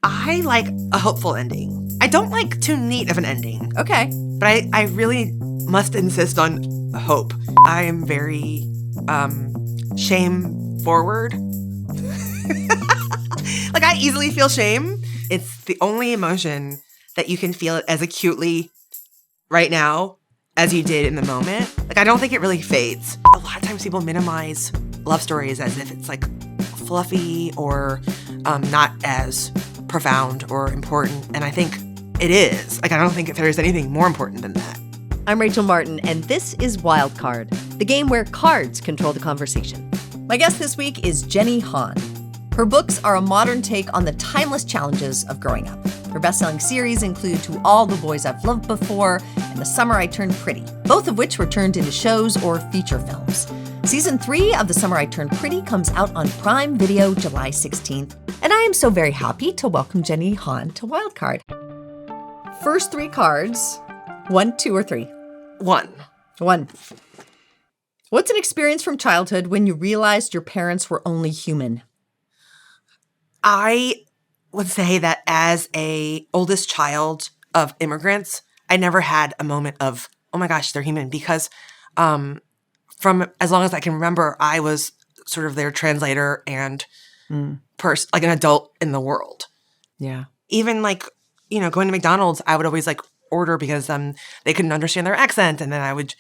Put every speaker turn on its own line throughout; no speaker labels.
I like a hopeful ending. I don't like too neat of an ending.
Okay.
But I really must insist on hope. I am very shame forward. Like, I easily feel shame. It's the only emotion that you can feel it as acutely right now as you did in the moment. Like, I don't think it really fades. A lot of times people minimize love stories as if it's like fluffy or not as profound or important. And I think it is. Like, I don't think there's anything more important than that.
I'm Rachel Martin, and this is Wildcard, the game where cards control the conversation. My guest this week is Jenny Han. Her books are a modern take on the timeless challenges of growing up. Her best-selling series include To All the Boys I've Loved Before and The Summer I Turned Pretty, both of which were turned into shows or feature films. Season 3 of The Summer I Turned Pretty comes out on Prime Video July 16th, and I am so very happy to welcome Jenny Han to Wildcard. First 3 cards, 1, 2, or 3?
1.
What's an experience from childhood when you realized your parents were only human?
I would say that as a oldest child of immigrants, I never had a moment of, oh my gosh, they're human, because from as long as I can remember, I was sort of their translator and like an adult in the world.
Yeah.
Even like, going to McDonald's, I would always like order because they couldn't understand their accent, and then I would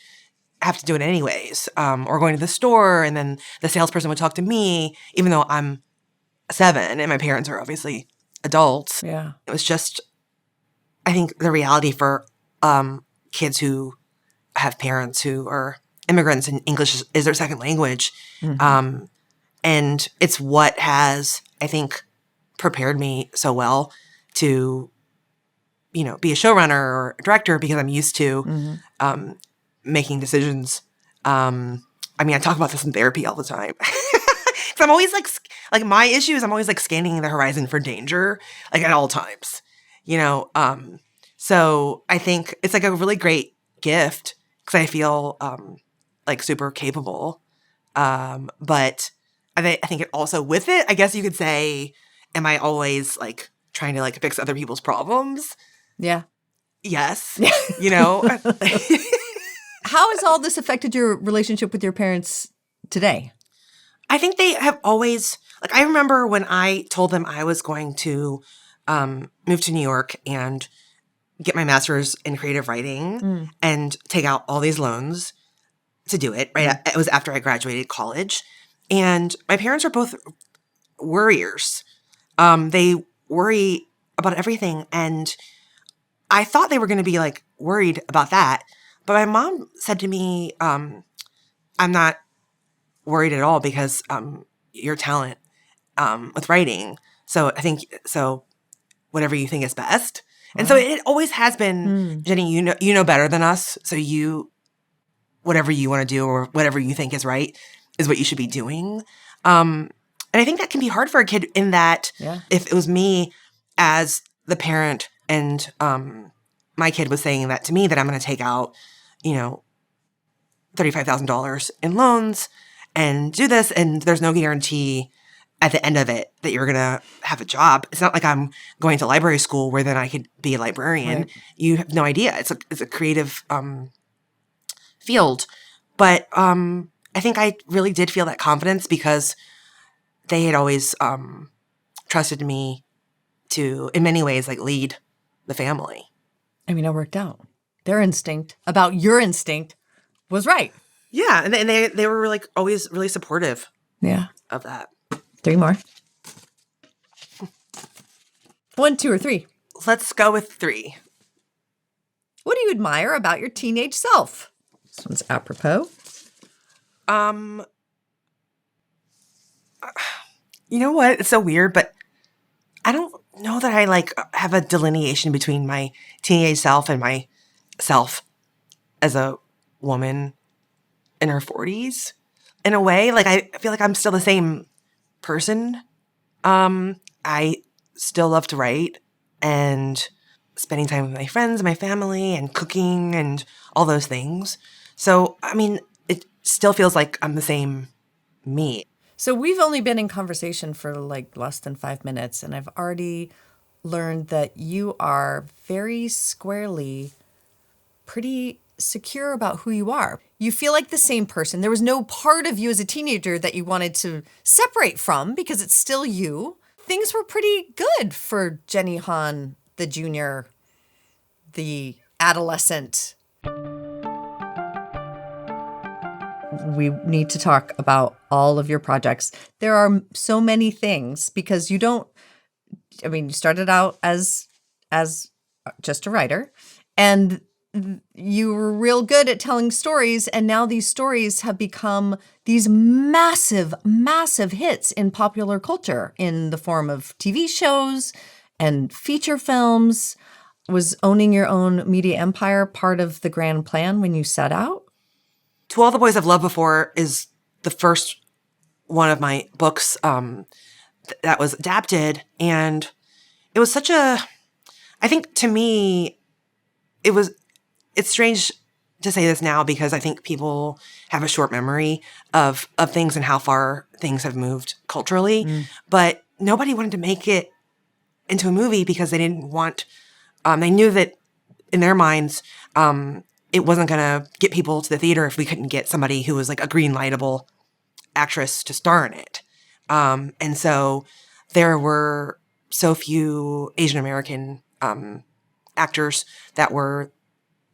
have to do it anyways. Or going to the store, and then the salesperson would talk to me, even though I'm 7 and my parents are obviously adults.
Yeah.
It was just, I think the reality for kids who have parents who are immigrants and English is their second language. Mm-hmm. And it's what has, I think, prepared me so well to, be a showrunner or a director, because I'm used to making decisions. I talk about this in therapy all the time. So I'm always like my issue is I'm always like scanning the horizon for danger, like at all times, So I think it's like a really great gift because I feel like super capable. But I think it also with it, I guess you could say, am I always like trying to like fix other people's problems?
Yeah.
Yes.
How has all this affected your relationship with your parents today?
I think they have always, like, I remember when I told them I was going to move to New York and get my master's in creative writing and take out all these loans to do it, right? It was after I graduated college. And my parents are both worriers. They worry about everything. And I thought they were going to be, like, worried about that. But my mom said to me, I'm not worried at all because your talent with writing. So I think whatever you think is best. And so it always has been, Jenny, you know better than us. So whatever you want to do or whatever you think is right is what you should be doing. And I think that can be hard for a kid in that if it was me as the parent and my kid was saying that to me, that I'm going to take out, $35,000 in loans and do this, and there's no guarantee at the end of it that you're going to have a job. It's not like I'm going to library school where then I could be a librarian. Right. You have no idea. It's a creative field. But I think I really did feel that confidence because they had always trusted me to, in many ways, like lead the family.
It worked out. Their instinct about your instinct was right.
Yeah, and they were like always really supportive. Of that.
3 more. 1, 2, or 3?
Let's go with 3.
What do you admire about your teenage self? This one's apropos.
You know what? It's so weird, but I don't know that I like have a delineation between my teenage self and my self as a woman in her 40s. In a way, like I feel like I'm still the same person. I still love to write and spending time with my friends and my family and cooking and all those things. So, it still feels like I'm the same me.
So we've only been in conversation for like less than 5 minutes, and I've already learned that you are very squarely pretty secure about who you are. You feel like the same person. There was no part of you as a teenager that you wanted to separate from because it's still you. Things were pretty good for Jenny Han, the junior, the adolescent. We need to talk about all of your projects. There are so many things because you started out as just a writer, and you were real good at telling stories, and now these stories have become these massive, massive hits in popular culture in the form of TV shows and feature films. Was owning your own media empire part of the grand plan when you set out?
To All the Boys I've Loved Before is the first one of my books that was adapted, and it was such a, I think to me, it's strange to say this now because I think people have a short memory of things and how far things have moved culturally. But nobody wanted to make it into a movie because they didn't want, they knew that in their minds, it wasn't going to get people to the theater if we couldn't get somebody who was like a green-lightable actress to star in it. And so there were so few Asian American actors that were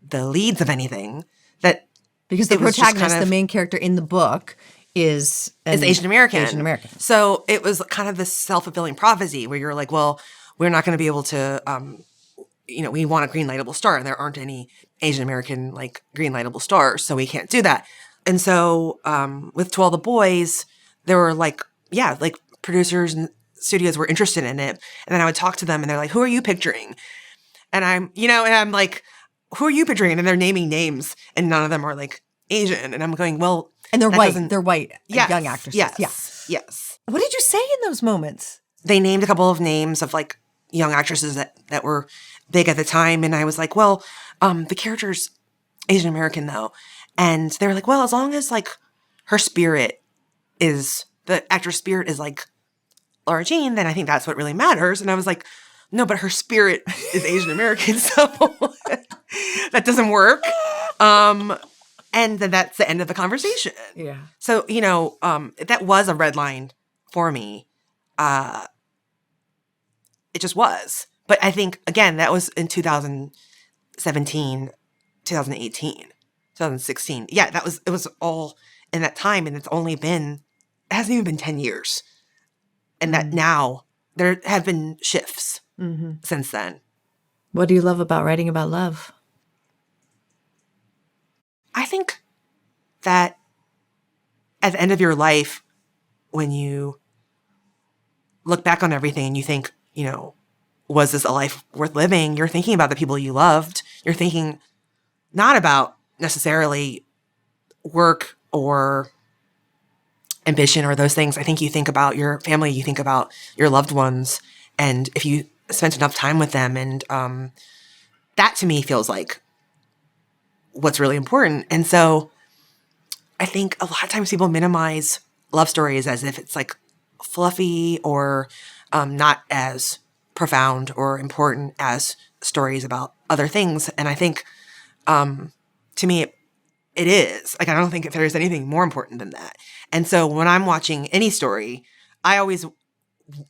the leads of anything that
because the protagonist, the main character in the book, is
Asian American.
Asian American.
So it was kind of this self-fulfilling prophecy where you're like, well, we're not going to be able to, we want a green-lightable star, and there aren't any Asian American like green-lightable stars, so we can't do that. And so with To All the Boys, there were producers and studios were interested in it, and then I would talk to them, and they're like, "Who are you picturing?" And I'm like, "Who are you picturing?" And they're naming names, and none of them are like Asian, and I'm going, "Well,"
and they're white. They're white, young actresses.
Yes.
What did you say in those moments?
They named a couple of names of like young actresses that were big at the time, and I was like, "Well, the character's Asian American though," and they were like, "Well, as long as like her spirit is the actor's spirit is like Laura Jean, then I think that's what really matters." And I was like, "No, but her spirit is Asian American, so that doesn't work." And then that's the end of the conversation.
Yeah.
So, that was a red line for me. It just was. But I think, again, that was in 2017, 2018, 2016. Yeah, it was all in that time, and it hasn't even been 10 years. And that now there have been shifts since then.
What do you love about writing about love?
I think that at the end of your life, when you look back on everything and you think, was this a life worth living? You're thinking about the people you loved. You're thinking not about necessarily work or ambition or those things. I think you think about your family, you think about your loved ones, and if you spent enough time with them, and that to me feels like what's really important. And so I think a lot of times people minimize love stories as if it's like fluffy or not as profound or important as stories about other things. And I think to me it is. Like, I don't think there's anything more important than that. And so when I'm watching any story, I always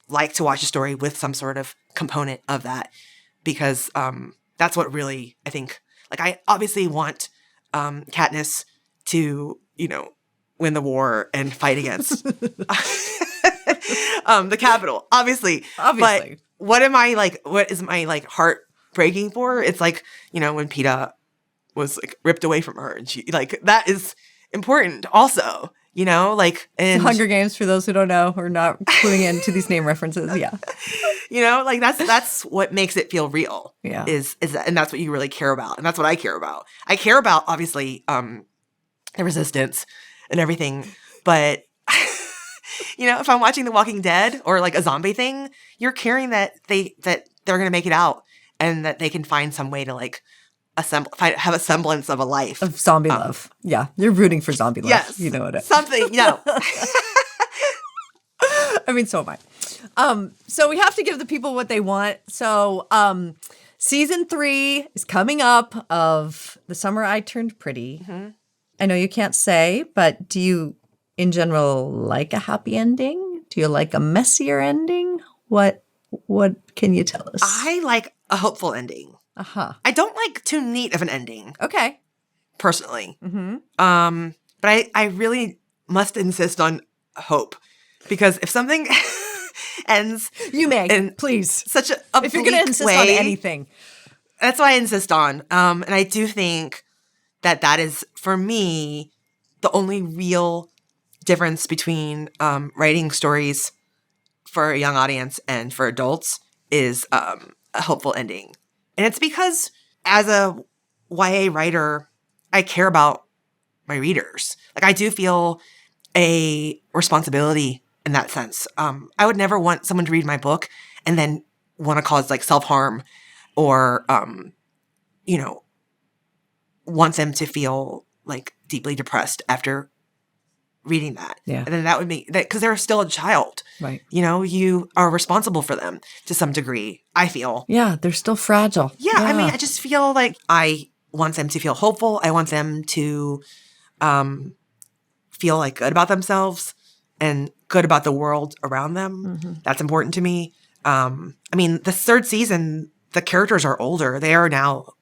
like to watch a story with some sort of component of that, because that's what really, I think, like, I obviously want Katniss to, win the war and fight against the Capitol, obviously. But what is my like heart breaking for? It's like, when Peeta was like ripped away from her, and she that is important also, and
the Hunger Games, for those who don't know or not cluing into these name references. Yeah.
That's what makes it feel real.
Yeah.
Is that, and that's what you really care about. And that's what I care about. I care about, obviously, the resistance and everything. But, if I'm watching The Walking Dead or like a zombie thing, you're caring that they're going to make it out and that they can find some way to like have a semblance of a life.
Of zombie love. Yeah. You're rooting for zombie love.
Yes.
You know what?
Something,
I mean, so am I. So we have to give the people what they want. So season 3 is coming up of The Summer I Turned Pretty. Mm-hmm. I know you can't say, but do you, in general, like a happy ending? Do you like a messier ending? What can you tell us?
I like a hopeful ending.
Uh-huh.
I don't like too neat of an ending.
Okay.
Personally.
Mm-hmm.
But I really must insist on hope. Because if something ends...
You may,
in
please.
Such a
if you're going to insist on anything.
That's what I insist on. And I do think that is, for me, the only real difference between writing stories for a young audience and for adults is a hopeful ending. And it's because as a YA writer, I care about my readers. Like, I do feel a responsibility in that sense. I would never want someone to read my book and then want to cause like self-harm or, want them to feel like deeply depressed after reading that.
Yeah.
And then that would make that, because they're still a child.
Right.
You are responsible for them to some degree, I feel.
Yeah, they're still fragile.
Yeah, I mean, I just feel like I want them to feel hopeful. I want them to feel like good about themselves and good about the world around them. Mm-hmm. That's important to me. I mean, the 3rd season, the characters are older. They are now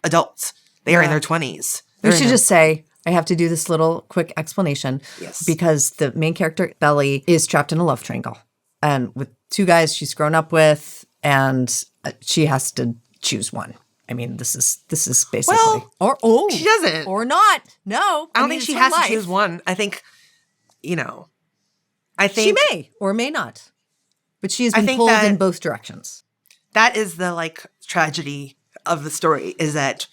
adults. They are in their 20s.
We should just say, I have to do this little quick explanation.
Yes.
Because the main character, Belly, is trapped in a love triangle. And with 2 guys she's grown up with, and she has to choose one. I mean, this is basically...
Well, she doesn't.
Or not. No.
I don't think she has to choose one. I think, I think...
She may or may not. But she has been pulled in both directions.
That is the, like, tragedy of the story, is that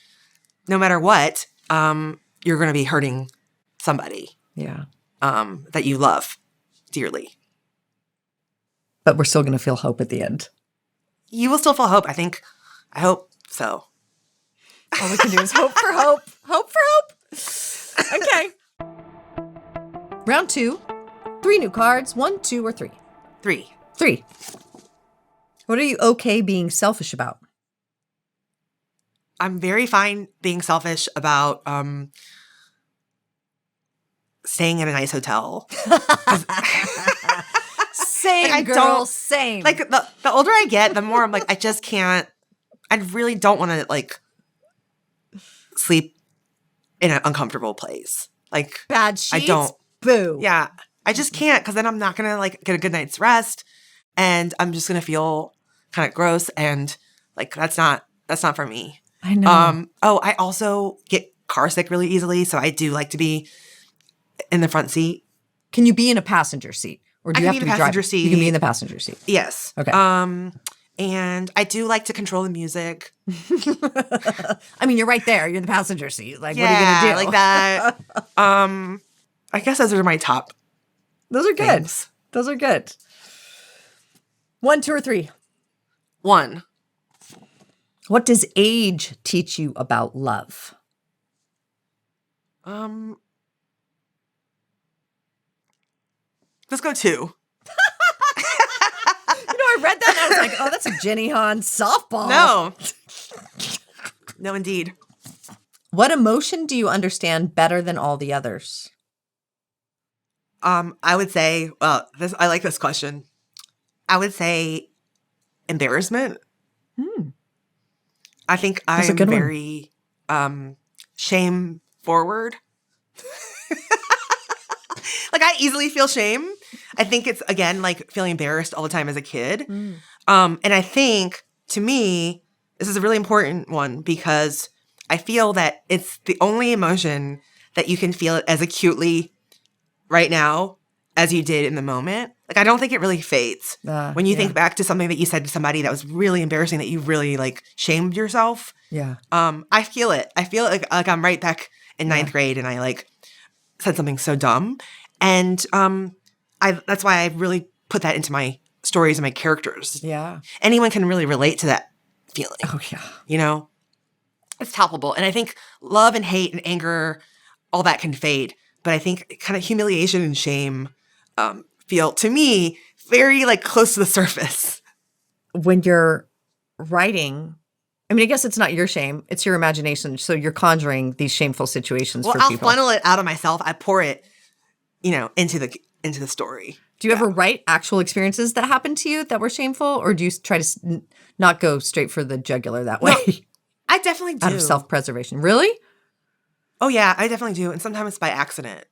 no matter what, you're going to be hurting somebody.
Yeah.
That you love dearly.
But we're still going to feel hope at the end.
You will still feel hope. I hope so.
All we can do is hope for hope. Hope for hope. Okay. Round 2. 3 new cards. 1, 2, or 3.
3.
3. What are you okay being selfish about?
I'm very fine being selfish about staying in a nice hotel.
Same, girl, same.
Like, the older I get, the more I'm like, I just can't. I really don't want to, like, sleep in an uncomfortable place. Like,
bad sheets?
I don't.
Boo.
Yeah. I just can't, because then I'm not going to, like, get a good night's rest. And I'm just going to feel kind of gross. And, like, that's not for me.
I know.
I also get car sick really easily. So I do like to be in the front seat.
Can you be in a passenger seat? Or do you have to be
passenger seat?
You can be in the passenger seat.
Yes.
Okay.
And I do like to control the music.
I mean, you're right there. You're in the passenger seat. Like, what are you going to do?
Like that. I guess those are my top.
Those are good.
Things.
Those are good. 1, 2, or 3?
1.
What does age teach you about love?
Let's go 2.
I read that and I was like, oh, that's a Jenny Han softball.
No. No, indeed.
What emotion do you understand better than all the others?
I would say, I like this question. I would say embarrassment. I think I'm very shame forward. Like, I easily feel shame. I think it's, again, like feeling embarrassed all the time as a kid. And I think, to me, this is a really important one because I feel that it's the only emotion that you can feel as acutely right now as you did in the moment. Like, I don't think it really fades. When you think back to something that you said to somebody that was really embarrassing, that you really, like, shamed yourself.
Yeah.
I feel it. I feel like I'm right back in 9th grade and I, like, said something so dumb. And that's why I really put that into my stories and my characters.
Yeah.
Anyone can really relate to that feeling.
Oh, yeah.
You know? It's palpable. And I think love and hate and anger, all that can fade. But I think kind of humiliation and shame feel very like close to the surface.
When you're writing, I mean, I guess it's not your shame, it's your imagination. So you're conjuring these shameful situations
Well,
for
I'll
people.
funnel it out of myself. I pour it, into the story.
Do you ever write actual experiences that happened to you that were shameful, or do you try to not go straight for the jugular that way?
No, I definitely do.
Out of self-preservation. Really?
Oh yeah, I definitely do. And sometimes it's by accident.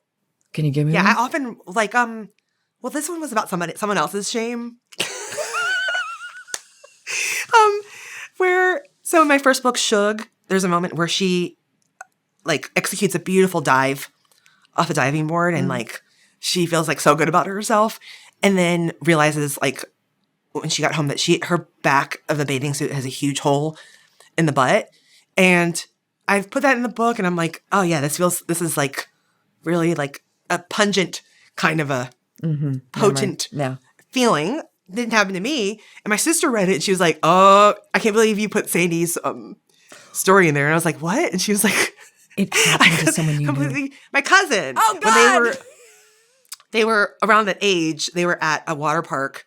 Can you give me
Yeah,
one?
I often like well, this one was about someone else's shame. So in my first book, Shug, there's a moment where she like executes a beautiful dive off a diving board and like she feels like so good about herself, and then realizes like when she got home that her back of the bathing suit has a huge hole in the butt. And I've put that in the book and I'm like, oh yeah, this is like really like a pungent kind of a potent feeling. Didn't happen to me. And my sister read it and she was like, oh, I can't believe you put Sadie's story in there. And I was like, what? And she was like,
it happened to someone you knew.
My cousin.
Oh, God.
When they were around that age, they were at a water park.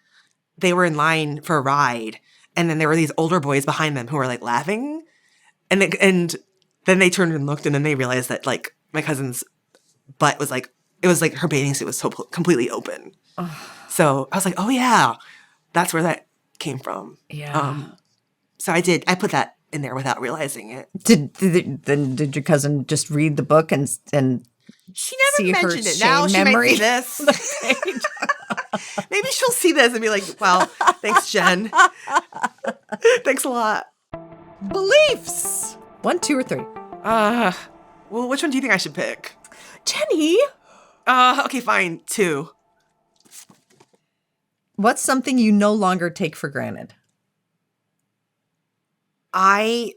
They were in line for a ride. And then there were these older boys behind them who were like laughing. And then they turned and looked and then they realized that like my cousin's butt was like, it was like her bathing suit was so completely open. So I was like, oh yeah, that's where that came from.
Yeah.
So I put that in there without realizing it.
Did your cousin just read the book and
she never mentioned it. Now she might see this. Maybe she'll see this and be like, wow, thanks, Jen. Thanks a lot.
Beliefs. 1, 2, or 3?
Well, which one do you think I should pick?
Jenny.
Okay, fine. 2.
What's something you no longer take for granted?
Oh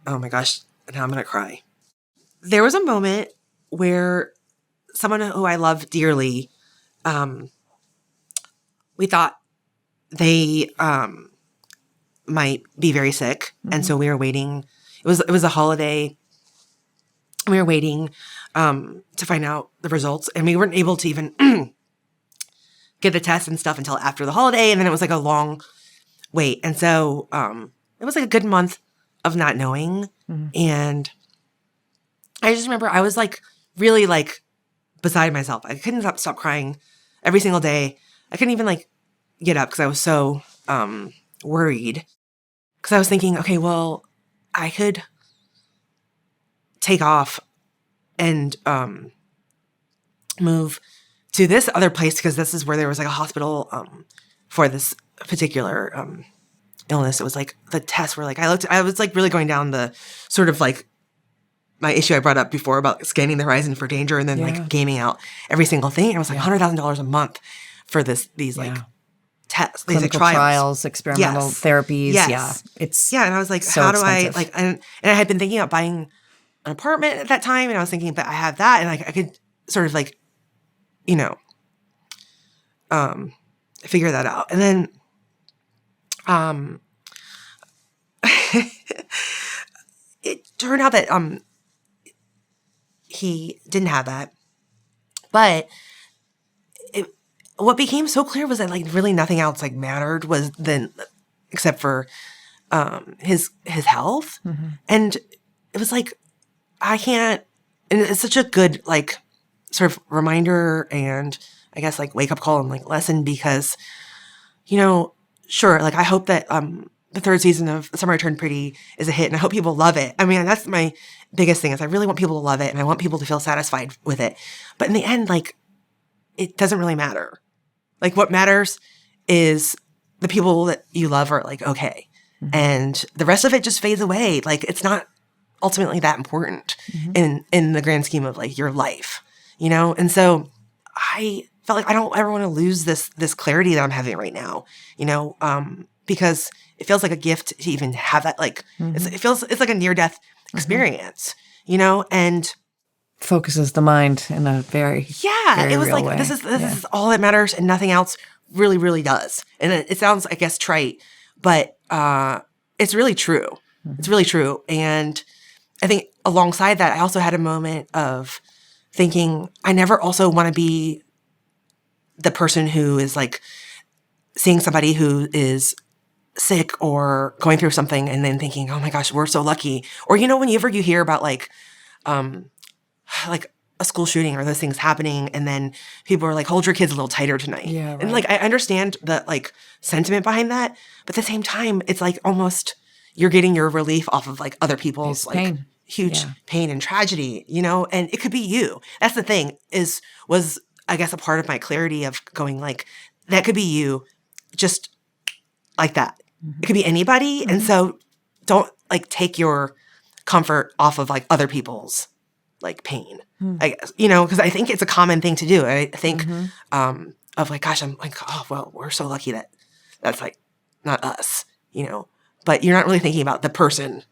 my gosh, now I'm going to cry. There was a moment where someone who I love dearly, we thought they might be very sick. And so we were waiting. It was a holiday. We were waiting to find out the results. And we weren't able to even get the test and stuff until after the holiday. And then it was like a long wait. And so it was like a good month of not knowing. And I just remember I was like really like beside myself. I couldn't stop crying every single day. I couldn't even like get up because I was so worried. Because I was thinking, okay, well, I could take off and move to this other place because this is where there was like a hospital for this particular illness. It was like the tests were like, I was like really going down the sort of like my issue I brought up before about scanning the horizon for danger and then like gaming out every single thing. And it was like $100,000 a month for these like tests, these like
trials, experimental therapies.
Yes.
Yeah.
And I was like,
so
how do
expensive.
I like, and I had been thinking about buying an apartment at that time. And I was thinking that I have that and like, I could sort of like, figure that out. And then, it turned out that, he didn't have that, but what became so clear was that like really nothing else like mattered was then except for his health. And it was like I can't, and it's such a good like sort of reminder and I guess like wake up call and like lesson because sure, like I hope that the 3rd season of The Summer I Turned Pretty is a hit and I hope people love it. I mean, that's my biggest thing is I really want people to love it and I want people to feel satisfied with it. But in the end, like it doesn't really matter. Like what matters is the people that you love are like, okay. And the rest of it just fades away. Like it's not ultimately that important in the grand scheme of like your life, And so I felt like I don't ever want to lose this clarity that I'm having right now, because it feels like a gift to even have that, like, it's like a near-death experience, and
focuses the mind in a very, very
it was
real
like,
way.
this is all that matters and nothing else really, really does. And it sounds, I guess, trite, but it's really true. It's really true. And I think alongside that, I also had a moment of thinking, I never also want to be the person who is like seeing somebody who is sick or going through something and then thinking, oh my gosh, we're so lucky. Or, whenever you hear about like a school shooting or those things happening, and then people are like, hold your kids a little tighter tonight.
Yeah, right.
And like, I understand the like sentiment behind that, but at the same time, it's like almost you're getting your relief off of like other people's like
pain.
huge pain and tragedy, and it could be you. That's the thing was I guess a part of my clarity of going like, that could be you just like that. It could be anybody. And so don't like take your comfort off of like other people's like pain, I guess, because I think it's a common thing to do. I think of like, gosh, I'm like, oh, well, we're so lucky that that's like not us, but you're not really thinking about the person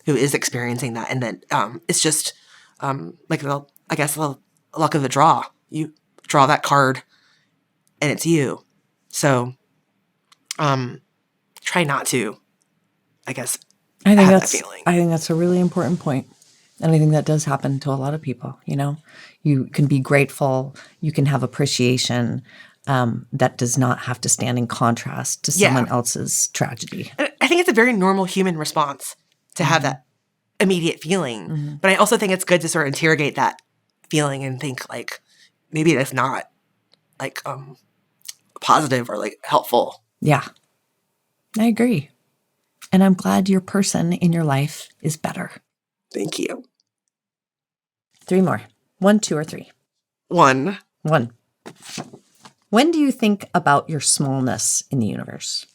who is experiencing that. And then it's just like, the luck of the draw. You draw that card and it's you. So try not to, I guess, have that feeling.
I think that's a really important point. And I think that does happen to a lot of people, You can be grateful. You can have appreciation. That does not have to stand in contrast to someone else's tragedy.
And I think it's a very normal human response to have that immediate feeling. But I also think it's good to sort of interrogate that feeling and think like, maybe that's not like positive or like helpful.
Yeah, I agree. And I'm glad your person in your life is better.
Thank you.
3 more. 1, 2, or 3?
1.
1. When do you think about your smallness in the universe?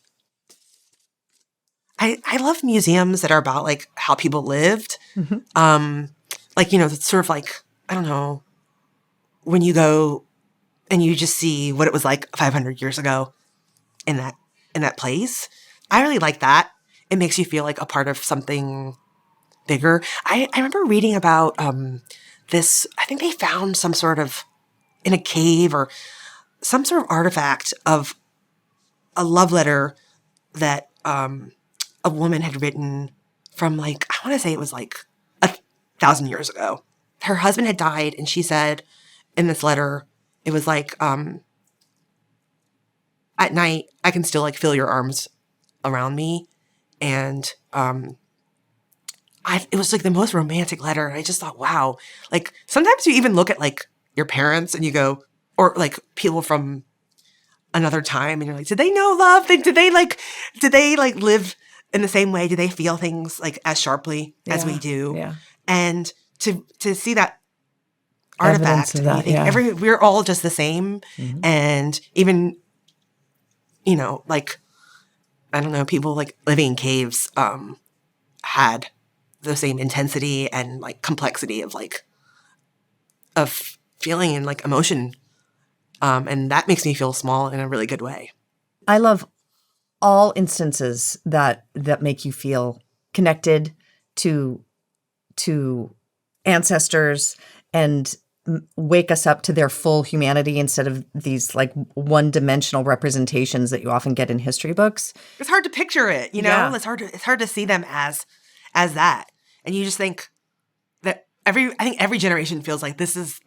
I love museums that are about like how people lived. Like, it's sort of like, I don't know, when you go and you just see what it was like 500 years ago in that place. I really like that. It makes you feel like a part of something bigger. I remember reading about this. I think they found some sort of, in a cave or some sort of artifact of a love letter that a woman had written from like, I want to say it was like 1,000 years ago. Her husband had died, and she said in this letter, it was like, at night, I can still like feel your arms around me. And it was like the most romantic letter. And I just thought, wow, like sometimes you even look at like your parents and you go, or like people from another time, and you're like, did they know love? Did they live in the same way? Do they feel things like as sharply as we do?
Yeah.
And to see that artifact,
of that,
you think we're all just the same. And even, like, I don't know, people like living in caves had the same intensity and like complexity of feeling and like emotion. And that makes me feel small in a really good way.
I love all instances that make you feel connected to ancestors and wake us up to their full humanity instead of these like one-dimensional representations that you often get in history books.
It's hard to picture it,
Yeah.
It's hard to see them as that. And you just think that I think every generation feels like this is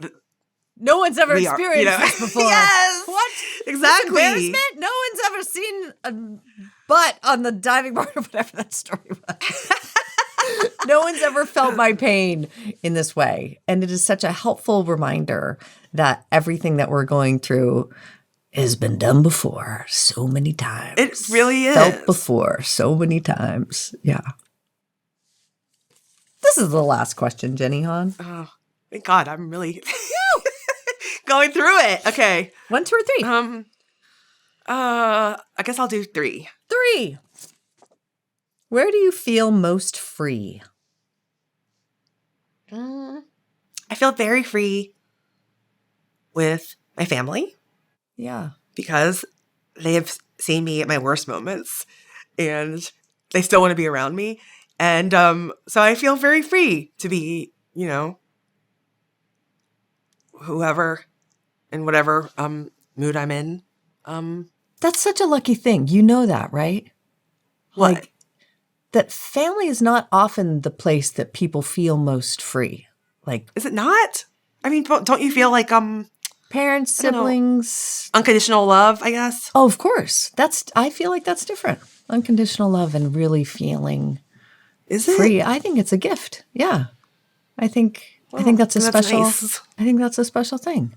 No one's ever
we are,
experienced this before.
Yes.
What?
Exactly.
This embarrassment? No one's ever seen a butt on the diving board or whatever that story was. No one's ever felt my pain in this way. And it is such a helpful reminder that everything that we're going through has been done before so many times.
It really is.
Felt before so many times. Yeah. This is the last question, Jenny Hahn.
Oh, thank God. I'm really going through it. Okay.
1, 2, or 3?
I guess I'll do 3.
3. Where do you feel most free?
I feel very free with my family.
Yeah.
Because they have seen me at my worst moments and they still want to be around me. And so I feel very free to be, whoever and whatever mood I'm in.
That's such a lucky thing. You know that, right?
What?
Like, that family is not often the place that people feel most free. Like,
is it not? I mean, don't you feel like
Parents,
I don't know.
siblings.
Unconditional love, I guess.
Oh, of course. I feel like that's different. Unconditional love and really feeling
Is
free.
it?
I think it's a gift. Yeah. I think that's a
That's
special
nice.
I think that's a special thing.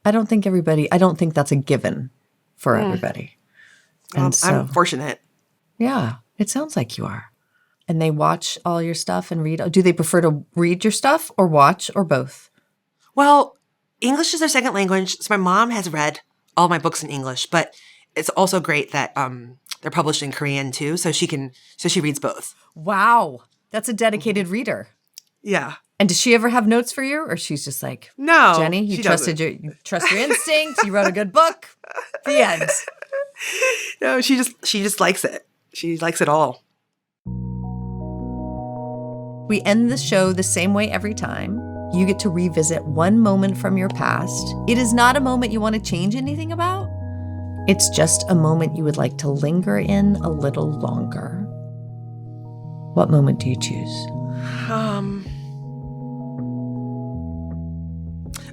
I don't think that's a given for everybody. And so,
I'm fortunate.
yeah, it sounds like you are. And they watch all your stuff and read. Do they prefer to read your stuff or watch or both?
Well, English is their second language, so my mom has read all my books in English, but it's also great that they're published in Korean too, so she reads both.
Wow. That's a dedicated reader.
Yeah.
And does she ever have notes for you? Or she's just like,
No,
Jenny, you trust your instinct. You wrote a good book. The end.
No, she just likes it. She likes it all.
We end the show the same way every time. You get to revisit one moment from your past. It is not a moment you want to change anything about. It's just a moment you would like to linger in a little longer. What moment do you choose?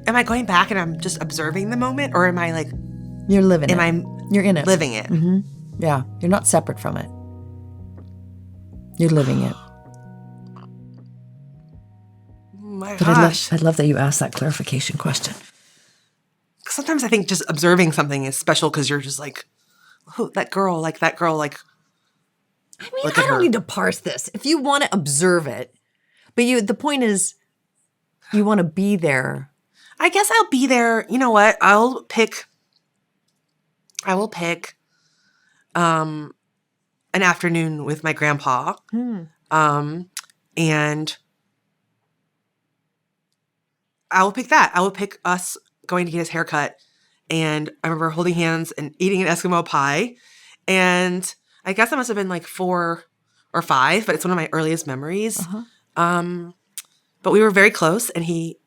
Am I going back and I'm just observing the moment, or am I like
You're living it. You're in it.
living it?
Mm-hmm. Yeah, you're not separate from it. You're living it.
My
But
gosh.
I love that you asked that clarification question.
Sometimes I think just observing something is special because you're just like, oh, that girl.
I mean,
Look
I
at
don't
her.
need to parse this. If you want to observe it, but the point is, you want to be there.
I guess I'll be there. You know what? I will pick an afternoon with my grandpa. And I will pick that. I will pick us going to get his haircut. And I remember holding hands and eating an Eskimo pie. And I guess I must have been like 4 or 5, but it's one of my earliest memories. But we were very close, and he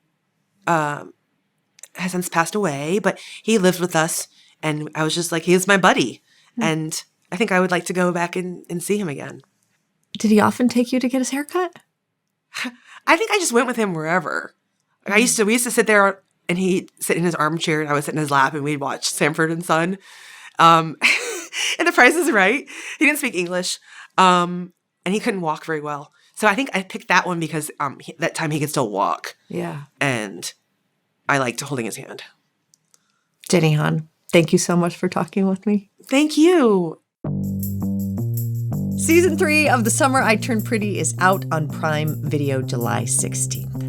has since passed away, but he lived with us, and I was just like, he is my buddy. And I think I would like to go back and see him again.
Did he often take you to get his haircut?
I think I just went with him wherever. Like we used to sit there, and he'd sit in his armchair, and I would sit in his lap, and we'd watch Sanford and Son. And The Price is Right. He didn't speak English, and he couldn't walk very well. So I think I picked that one because that time he could still walk.
Yeah.
And I liked holding his hand.
Jenny Han, thank you so much for talking with me.
Thank you.
Season 3 of The Summer I Turned Pretty is out on Prime Video July 16th.